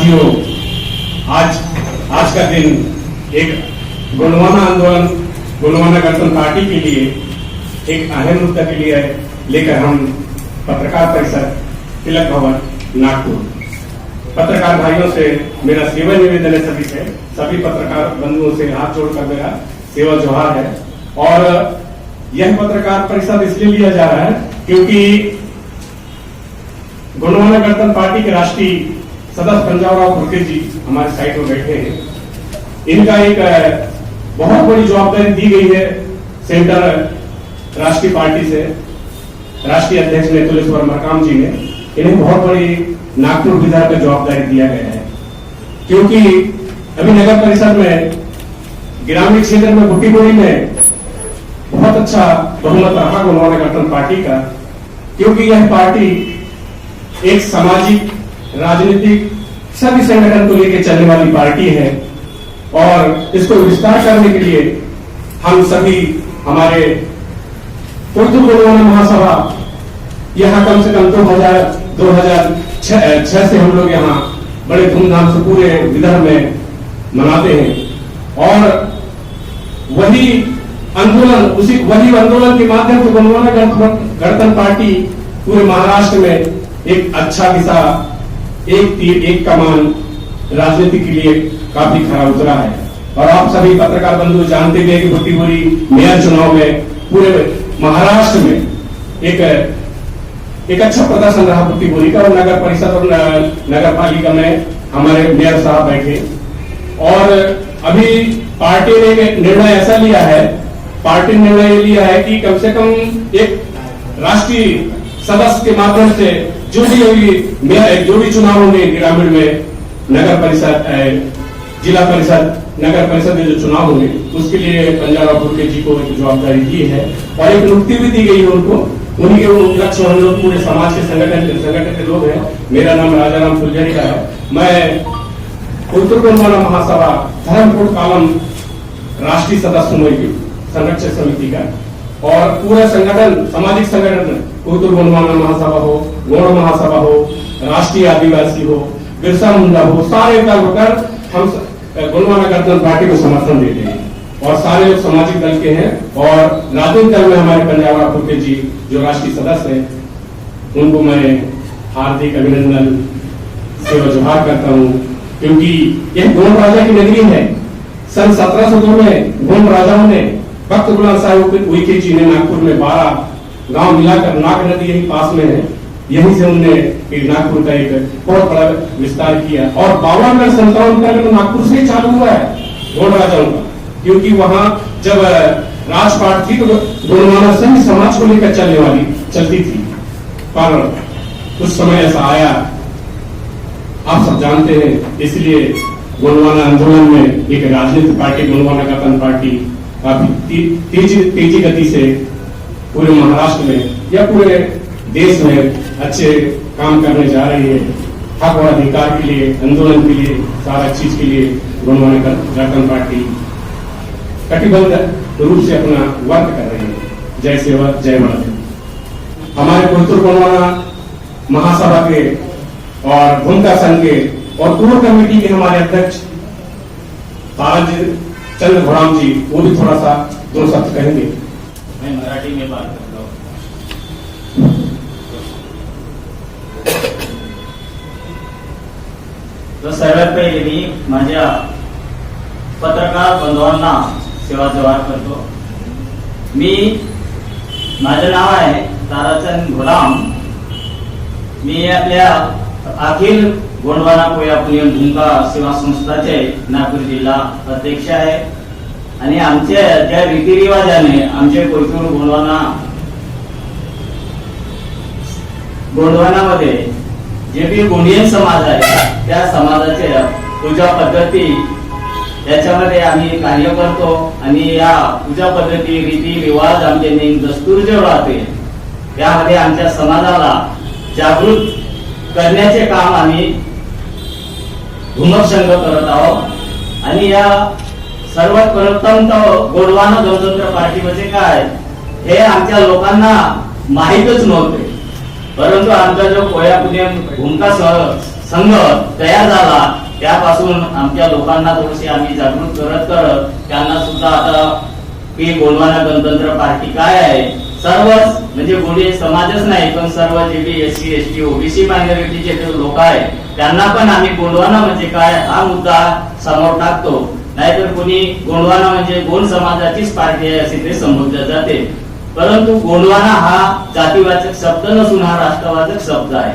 साथियों, आज का दिन एक गोंडवाना आंदोलन, गोंडवाना गणतंत्र पार्टी के लिए एक अहम मुद्दा के लिए लेकर हम पत्रकार परिषद तिलक भवन नागपुर पत्रकार भाइयों से मेरा सेवा निवेदन है, सभी पत्रकार बंधुओं से हाथ जोड़कर मेरा सेवा जोहार है। और यह पत्रकार परिषद इसलिए लिया जा रहा है क्योंकि गोंडवाना गणतंत्र पार्टी के राष्ट्रीय सदस्य पंजाबराव फुलके जी हमारे साइड में बैठे हैं। इनका एक बहुत बड़ी जवाबदारी दी गई है सेंटर राष्ट्रीय पार्टी से, राष्ट्रीय अध्यक्ष नेतुलेश्वर मरकाम जी ने इन्हें बहुत बड़ी नागपुर विधायक का जवाबदारी दिया गया है। क्योंकि अभी नगर परिषद में ग्रामीण क्षेत्र में बुट्टीबोरी में बहुत अच्छा बहुमत रहा गोंडवाना गणतंत्र पार्टी का, क्योंकि यह पार्टी एक सामाजिक, राजनीतिक सभी संगठन को लेकर चलने वाली पार्टी है। और इसको विस्तार करने के लिए हम सभी हमारे उर्दू गोंडवाना महासभा यहाँ कम से कम 2006 से हम लोग यहाँ बड़े धूमधाम से पूरे विदर्भ में मनाते हैं। और वही आंदोलन के माध्यम से गोंडवाना गणतंत्र पार्टी पूरे महाराष्ट्र में एक अच्छा दिशा, एक तीर एक कमान राजनीति के लिए काफी खरा उतरा है। और आप सभी पत्रकार बंधु जानते हैं कि बुट्टीबोरी मेयर चुनाव में पूरे महाराष्ट्र में एक अच्छा प्रदर्शन रहा बुट्टीबोरी का। और नगर परिषद और नगर पालिका में हमारे मेयर साहब बैठे। और अभी पार्टी ने निर्णय ऐसा लिया है, कि कम से कम एक राष्ट्रीय सदस्य के माध्यम से जो भी चुनाव होंगे ग्रामीण में, नगर परिषद, जिला परिषद, नगर परिषद में जो चुनाव होंगे उसके लिए पंजाबराव फुलके जी को एक जवाबदारी दी है। और एक नियुक्ति भी दी गई है उनको। उन्हीं के उपलक्ष्य हम लोग पूरे समाज के संगठन के लोग हैं। मेरा नाम राजाराम फुलझड़ी का है। मैं उत्तर गोंडवाना महासभा धर्मपुर कालम राष्ट्रीय सदस्य हूँ संरक्षक समिति का। और पूरा संगठन, सामाजिक संगठन, उत्तर गोंडवाना महासभा हो, गौड़ महासभा हो, राष्ट्रीय आदिवासी हो, बिरसा मुंडा हो, सारे दल होकर हम गोंडवाना गणतंत्र पार्टी को समर्थन देते हैं। और सारे लोग सामाजिक दल के हैं। और राजनीतिक दल में हमारे पंजाबराव फुलके जी जो राष्ट्रीय सदस्य हैं, उनको मैं हार्दिक अभिनंदन, सेवा जोहार करता हूँ। क्योंकि यह गोंड राजा की नगरी है। सन 1702 में गोंड राजाओं ने, भक्त गुलाम साहब उइके जी ने नागपुर में 12 गांव मिलाकर, नाग नदी यही पास में है, यहीं से उन्होंने नागपुर का एक बहुत बड़ा विस्तार किया। और 52 57 का नागपुर से चालू हुआ है गोंड राजाओं का। क्योंकि वहां जब राजपाट थी तो गोंडवाना सभी समाज को लेकर चलती थी। पर उस समय ऐसा आया, आप सब जानते हैं। इसलिए गोंडवाना आंदोलन में एक राजनीतिक पार्टी गोंडवाना गणतंत्र पार्टी काफी तेजी गति से पूरे महाराष्ट्र में या पूरे देश में अच्छे काम करने जा रही है। हक और अधिकार के लिए, आंदोलन के लिए, सारा चीज के लिए गोंडवाना गणतंत्र पार्टी कटिबद्ध रूप से अपना वर्क कर रही है। जय सेवा, जय भारत। हमारे उत्तर गोंडवाना महासभा के और भूमिका संघ के और कोर कमेटी के हमारे अध्यक्ष ताराजी चंद्र घोड़ाम जी, वो भी थोड़ा सा 2 शब्द कहेंगे। मैं मराठी में बात करता हूँ। तो सर्वात पहिले मी माझ्या पत्रकार बंधवांना सेवा जोहार करतो। माझं नाव आहे ताराचंद घोडाम। मी आपल्या अखिल गोंडवाना कोया पुण्य भूमिका सेवा संस्थाचे नागपूर जिल्हा अध्यक्ष आहे। आणि आमच्या त्या रीतिरिवाजाने आमचे कोयतूर गोंडवानामध्ये जे बी गोंडियन समाज आहे त्या समाजाचे पूजा पद्धती याच्यामध्ये आम्ही कार्य करतो। आणि या पूजा पद्धती, रीती रिवाज, आमचे नेम दस्तूर जे राहते त्यामध्ये आमच्या समाजाला जागृत करण्याचे काम आम्ही भूमक संघ करत आहोत। आणि या सर्वात प्रथम तो गोंडवाना गणतंत्र पार्टी म्हणजे काय हे आमच्या लोकांना माहीतच नव्हते। परंतु आमचा जो कोया पुणे भूमिका संघ तयार झाला त्यापासून आमच्या लोकांना थोडीशी आम्ही जागृत करत त्यांना सुद्धा आता की गोंडवाना गणतंत्र पार्टी काय आहे, सर्वच म्हणजे गोंडी समाजच नाही पण सर्व जेबी SC ST OBC मायनॉरिटीचे जे लोक आहेत त्यांना पण आम्ही गोंडवाना म्हणजे काय हा मुद्दा समोर टाकतो. नाहीतर कोणी गोंडवाना म्हणजे गोंड समाजाचीच पार्टी आहे असे ते संबोधले जाते. परंतु गोंडवाना हा जातीवाचक शब्द नसून हा राष्ट्रवाचक शब्द आहे.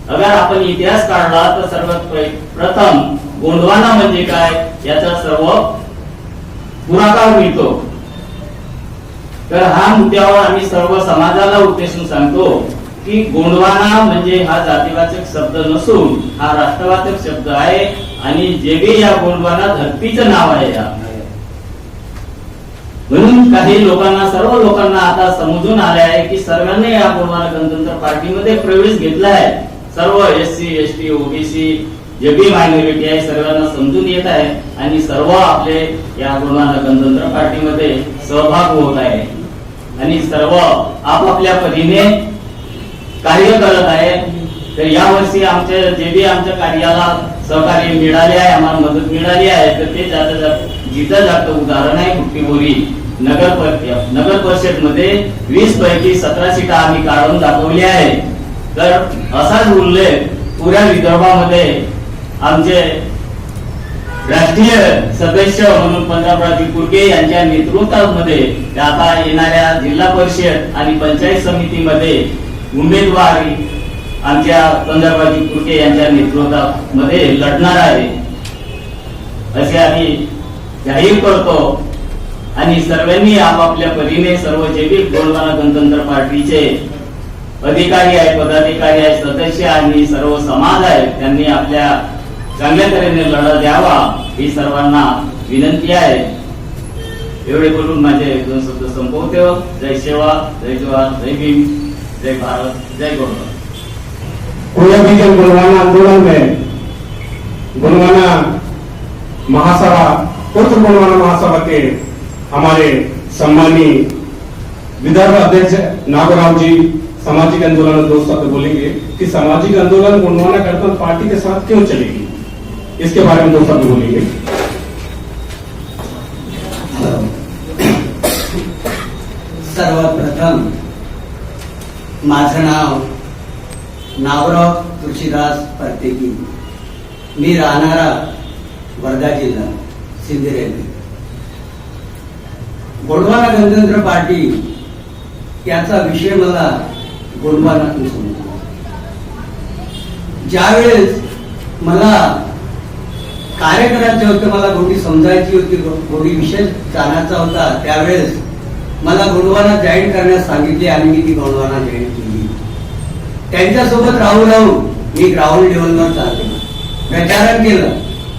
अगर आपण इतिहास काढला तर सर्वात प्रथम गोंडवाना म्हणजे काय याचा सर्व पुरावा मिळतो. तर हा मुद्द्यावर आम्ही सर्व समाजाला उद्देशून सांगतो की गोंडवाना म्हणजे हा जातीवाचक शब्द नसून हा राष्ट्रवाचक शब्द आहे आणि जेबी या गोंडवाना धरतीचं नाव आहे. म्हणून काही लोकांना सर्व लोकांना आता समजून आले आहे की सर्वांनी या गोंडवाना गणतंत्र पार्टीमध्ये प्रवेश घेतला आहे. सर्व SC ST OBC जेबी मायनॉरिटी आहे सर्वांना समजून येत आहे आणि सर्व आपले या गोंडवाना गणतंत्र पार्टीमध्ये सहभाग होत आहे आणि सर्व आपापल्या परीने कार्य करत आहे. तर यावर्षी आमच्या जेबी आमच्या कार्याला सहकार्य मिळाले आहे, आम्हाला मदत मिळाली आहे. तर ते जिथं जातं उदाहरण आहे बुट्टीबोरी नगर परिषद मध्ये 20 पैकी 17 सीटा आम्ही काढून दाखवल्या आहे. तर असाच उल्लेख पुऱ्या विदर्भामध्ये आमचे राष्ट्रीय सदस्य म्हणून पंजाबराव कुर्के यांच्या नेतृत्वामध्ये आता येणाऱ्या जिल्हा परिषद आणि पंचायत समितीमध्ये उमेदवारी आमच्या पंजाबराव कुर्के यांच्या नेतृत्वामध्ये लढणार आहे असे आम्ही जाहीर करतो. आणि सर्वांनी आपापल्या परीने सर्व जेबी गोंडवाना गणतंत्र पार्टीचे अधिकारी आहे, पदाधिकारी आहे, सदस्य आणि सर्व समाज आहे त्यांनी आपल्या चांगल्या तऱ्हेने लढा द्यावा ही सर्वांना विनंती आहे. एवढे बोलून माझे 2 शब्द संपवतो. जय सेवा, जय जवान, जय भीम, जय भारत, जय गोंडवाना. पूरे विजन गोंडवाना आंदोलन में गोंडवाना महासभा पूर्व गोंडवाना महासभा के हमारे सम्मानी विदर्भ अध्यक्ष नागराव जी सामाजिक आंदोलन 2 शब्द बोलेंगे कि सामाजिक आंदोलन गोंडवाना गणतंत्र पार्टी के साथ क्यों चलेगी, इसके बारे में 2 शब्द बोलेंगे. सर्वप्रथम माझं नाव नागराव तुळशीदास परतेकी, मी राहणारा वर्धा जिल्हा सिंदखेड. गोंडवाना गणतंत्र पार्टी याचा विषय मला गोंडवानातून समजला. ज्यावेळेस मला कार्य करायचे होते, मला गोंडी समजायची होती, गोंडी विषय जाण्याचा होता, त्यावेळेस मला गोंडवाना जॉईन करण्यास सांगितले आणि मी ती गोंडवाना जॉईन केली. त्यांच्यासोबत राहून मी ग्राउंड लेवलवर चालले, प्रचारण केलं,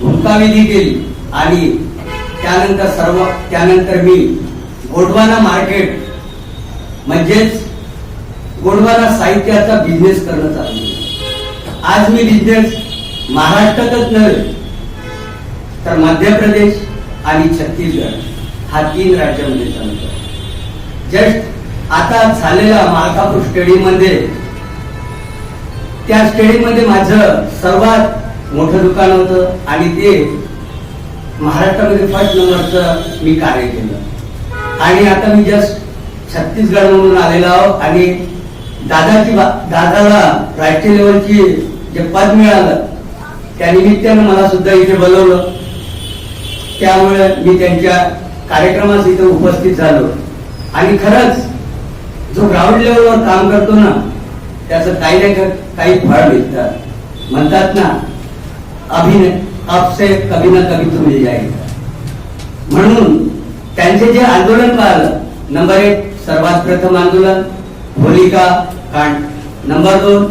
भूमिकाविधी केली आणि त्यानंतर मी गोंडवाना मार्केट म्हणजेच गोंडवाना साहित्याचा बिझनेस करणं चालू केलं. आज मी बिझनेस महाराष्ट्रातच नव्हे तर मध्य प्रदेश आणि छत्तीसगड हा 3 राज्यामध्ये चालतो. जस्ट आता झालेल्या मालकापूर स्टेडियम मध्ये, त्या स्टेडियम मध्ये माझं सर्वात मोठं दुकान होतं आणि ते महाराष्ट्रामध्ये 1st नंबरचं मी कार्य केलं. आणि आता मी जस्ट छत्तीसगड मधून आलेलो आहोत आणि दादाला राष्ट्रीय लेवलची जे पद मिळालं त्या निमित्तानं मला सुद्धा इथे बोलवलं. त्यामुळे मी त्यांच्या कार्यक्रमास इथे उपस्थित झालो आणि खरंच जो ग्राउंड लेवलवर काम करतो ना त्याचं काही ना काही फळ मिळतात. म्हणतात ना, आपसे कभी ना कभी तो मिल जाएगा. म्हणून त्यांचे जे आंदोलन पाहिलं, नंबर 1 सर्वात प्रथम आंदोलन होलिका कांड, नंबर 2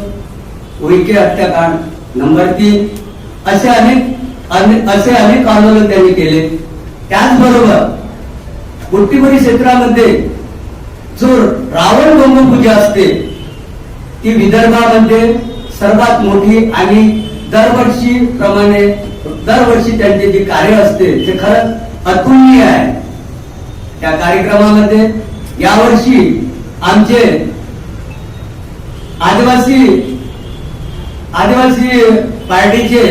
उईके हत्याकांड, नंबर 3 असे अनेक आंदोलन त्यांनी केले. त्याचबरोबर बुट्टीबोरी क्षेत्रामध्ये जो रावण बंबपूजा असते ती विदर्भामध्ये सर्वात मोठी आणि दरवर्षी त्यांचे जे कार्य असते ते खरंच अतुलनीय आहे. त्या कार्यक्रमामध्ये यावर्षी आमचे आदिवासी पार्टीचे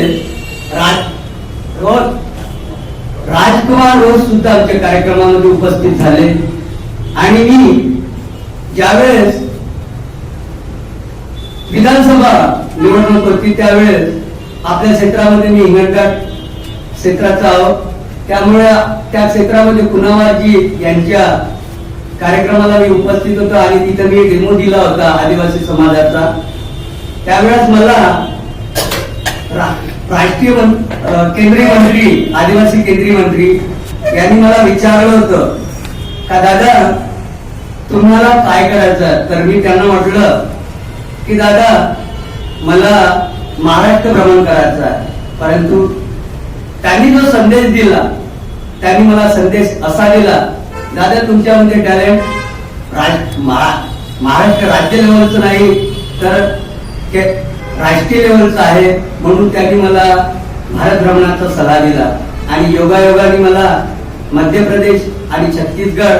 राजकुमार रोज सुद्धा आमच्या कार्यक्रमामध्ये उपस्थित झाले आणि मी ज्यावेळेस विधानसभा निवडणूक होती त्यावेळेस आपल्या क्षेत्रामध्ये मी हिंगणघाट क्षेत्राचा आहोत, त्यामुळे त्या क्षेत्रामध्ये कुणावाजी यांच्या कार्यक्रमाला मी उपस्थित होतो आणि तिथे मी डेमो दिला होता आदिवासी समाजाचा. त्यावेळेस मला राष्ट्रीय केंद्रीय मंत्री आदिवासी केंद्रीय मंत्री यांनी मला विचारलं होतं का दादा तुम्हाला काय करायचं, तर मी त्यांना म्हटलं की दादा मला महाराष्ट्र भ्रमण करायचं आहे. परंतु त्यांनी जो संदेश दिला त्यांनी मला संदेश असा दिला, दादा तुमच्यामध्ये टॅलेंट महाराष्ट्र राज्य लेवलचं नाही तर राष्ट्रीय लेवलचं आहे. म्हणून त्यांनी मला भारत भ्रमणाचा सल्ला दिला आणि योगायोगाने मला मध्य प्रदेश आणि छत्तीसगड,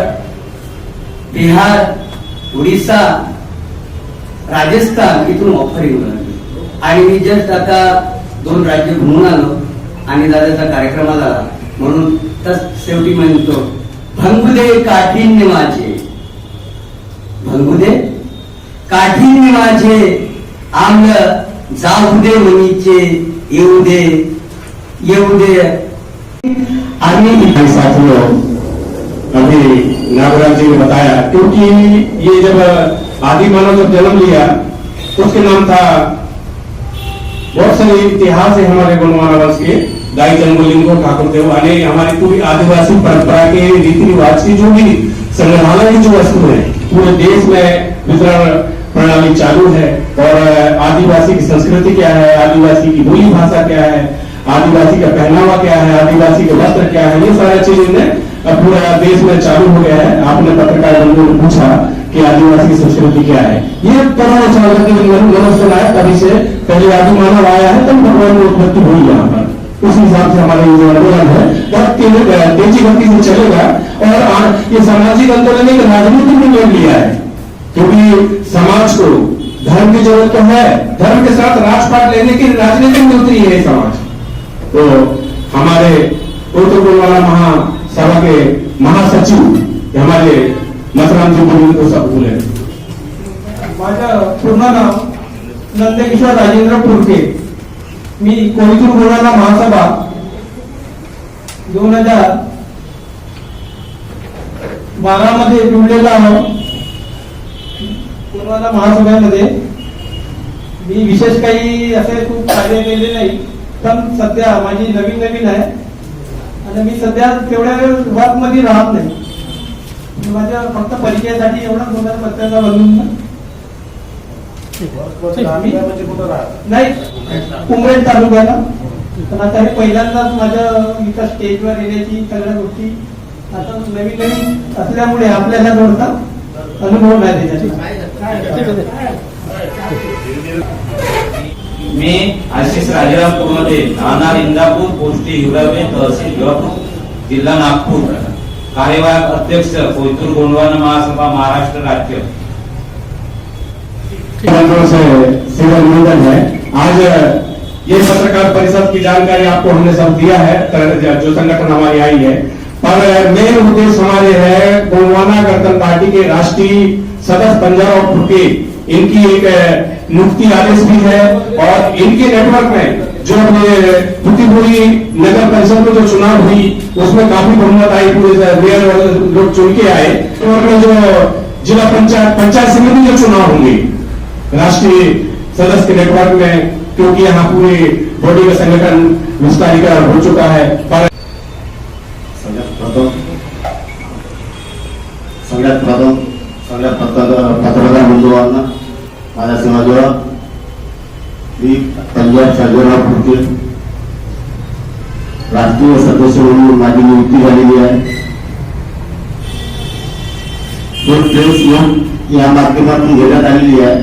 बिहार, उडीसा, राजस्थान इथून ऑफर येऊ लागली आणि मी जस्ट आता 2 राज्य घुमून आलो आणि दादाचा कार्यक्रम आला. म्हणून तर शेवटी म्हणतो भंगुदे काठीण्य माझे, भंगुदे काठीण्य माझे, आम्ल जाऊ दे मनीचे, येऊ दे. आदमी साथियों, अभी नागराज जी ने बताया क्योंकि ये जब आदि मानव जब जन्म लिया उसके नाम था, बहुत सारे इतिहास है हमारे गोंडवाना वंश के, दाई जन्मलिंगो ठाकुर देव अने हमारी पूरी आदिवासी परंपरा के रीति रिवाज की जो भी संग्रहालय की जो वस्तु है पूरे देश में वितरण प्रणाली चालू है. और आदिवासी की संस्कृति क्या है, आदिवासी की बोली भाषा क्या है, आदिवासी का पहनावा क्या है, आदिवासी के वस्त्र क्या है, ये सारा चीज इनमें पूरा देश में चालू हो गया है. आपने पत्रकार बंधुओं ने पूछा कि आदिवासी की संस्कृति क्या है, ये पता चला कि मनुष्य आया तभी से पहले आदि मानव आया है तब भगवान की उत्पत्ति हुई यहाँ पर. उस हिसाब से हमारा ये जो आंदोलन है बहुत तेजी गति से चलेगा और ये सामाजिक आंदोलन एक राजनीतिक भी ले लिया है क्योंकि समाज को धर्म की जरूरत तो है, धर्म के साथ राजपाट लेने की राजनीति में उतरी है समाज. तो हमारे उत्तर गोंडवाना महासभा के महासचिव हमारे मथुराम जी बोली को सब बोले. माझं पूर्ण नाव नंदकिशोर राजेंद्र पुरके, मी कोळीतूर गोंडवाना महासभा 2012 मध्ये जुळलेला आहोत. गोंडवाना महासभेमध्ये मी विशेष काही असे खूप कार्य केले नाही, पण सध्या माझी नवीन आहे आणि मी सध्या तेवढ्या वर्क मध्ये राहत नाही. माझ्या फक्त परिचयासाठी एवढा दोन पत्रिका बनवून नाही उमरेड तालुक्याला. पण आता हे पहिल्यांदाच माझ्या इथं स्टेजवर येण्याची सगळ्या गोष्टी आता नवीन असल्यामुळे आपल्याला थोडासा अनुभव नाही त्याच्यात. मी आशिष राजाराम कुर्मदे, राहणार इंदापूर, पोस्टी हिवरावे, तहसील हिवापूर, जिल्हा नागपूर, कार्यवाहक अध्यक्ष कोयतूर गोंडवाना महासभा महाराष्ट्र राज्य. से सेवा निवेदन है. आज ये पत्रकार परिषद की जानकारी आपको हमने सब दिया है जो संगठन हमारी आई है, पर मेन उद्देश्य हमारे है गोंडवाना गणतंत्र पार्टी के राष्ट्रीय सदस्य पंजाब फुके, इनकी एक नियुक्ति आदेश भी है और इनके नेटवर्क में जो टूटीपुरी नगर परिषद में जो चुनाव हुई उसमें काफी बहुमत आई, पूरे लोग चुन के आए. और जो जिला पंचायत समिति जो चुनाव होंगे राष्ट्रीय सदस्य के नेटवर्क में, क्योंकि यहाँ पूरे बॉडी का संगठन विस्तारीकरण हो चुका है. पर सगळ्यात प्रथम सगळ्या पत्रकार बंधुवांना माझ्या समाजाला मी पंजाब सर्जेराव फुके राष्ट्रीय सदस्य म्हणून माझी नियुक्ती झालेली आहे. या माध्यमातून घेण्यात आलेली आहे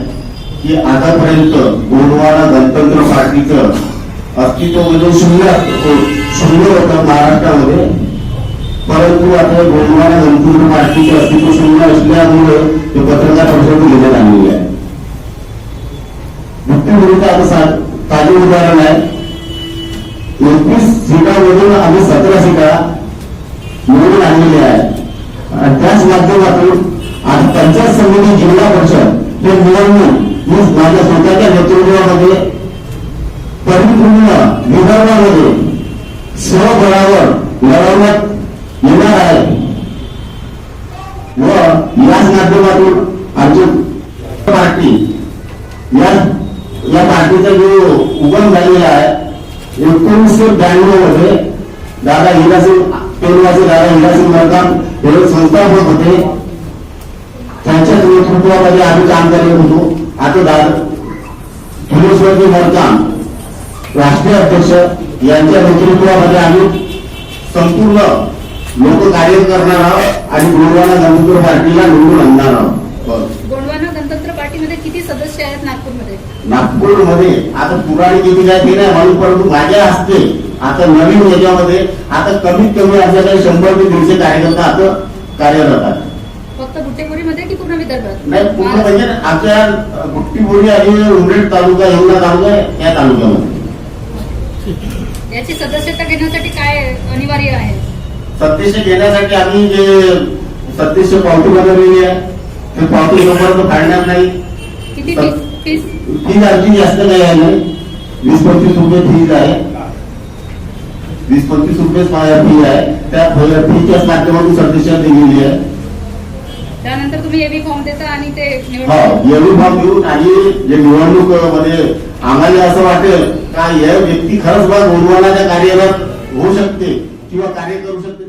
की आतापर्यंत गोंडवाना गणतंत्र पार्टीचं अस्तित्व म्हणजे शून्य होतं महाराष्ट्रामध्ये, परंतु आता गोंडवाना गणतंत्र पार्टीचं अस्तित्व शून्य असल्यामुळे ते पत्रकार परिषद घेण्यात आलेली आहे. मुख्य भूमिका आता ताजे उदाहरण आहे. 21 सीटामधून आम्ही 17 सीटा निवडून आणलेल्या आहे. आणि त्याच माध्यमातून आज पंचायत समिती जिल्हा परिषद हे निवडणूक मी माझ्या स्वतःच्या नेतृत्वामध्ये परिपूर्ण विदर्भामध्ये स्वबळावर लढवण्यात येणार आहे व याच माध्यमातून आमची पार्टी या पार्टीचा जो उगम झालेला आहे 1992 मध्ये दादा हिरासिंग पेलवाचे दादा हिरासिंग मरकाम हे संस्थापक होते. त्यांच्या नेतृत्वामध्ये आम्ही काम करत होतो. आता दादा फुलेश्वरजी मरकाम राष्ट्रीय अध्यक्ष यांच्या नेतृत्वामध्ये आम्ही संपूर्ण लोक कार्य करणार आहोत आणि गोंडवाना गणतंत्र पार्टीला निवडून आणणार आहोत. गोंडवाना गणतंत्र पार्टीमध्ये किती सदस्य आहेत नागपूरमध्ये? नागपूरमध्ये आता पुराणी किती काय ते नाही म्हणून, परंतु माझ्या हस्ते आता नवीन याच्यामध्ये आता कमीत कमी असं काही 100 ते 150 कार्यकर्ता आता कार्यरत आहेत. फक्त बुट्टेपुरीमध्ये की पूर्ण विदर्भात? नाही, पूर्ण म्हणजे आमच्या बुट्टीपुरी आणि उमरेड तालुका येवला तालुका या तालुक्यामध्ये. याची सदस्यता घेण्यासाठी काय अनिवार्य आहे? सदस्य घेण्यासाठी आम्ही जे सदस्य पावती बनवलेली आहे ते पावती जोपर्यंत फाडणार नाही. किती फीस? फीज आमची जास्त काही आहे नाही, 20-25 रुपये फीज आहे. 20-25 रुपये फी आहे. त्या फीच्याच माध्यमातून सदस्यता दिलेली आहे. त्यानंतर तुम्ही एबी फॉर्म देता आणि ते हो, एवढी फॉर्म घेऊन आणि जे निवडणूक मध्ये आम्हाला असं वाटेल का या व्यक्ती खरंच बा गोंडवानाच्या कार्यरत होऊ शकते किंवा कार्य करू शकते.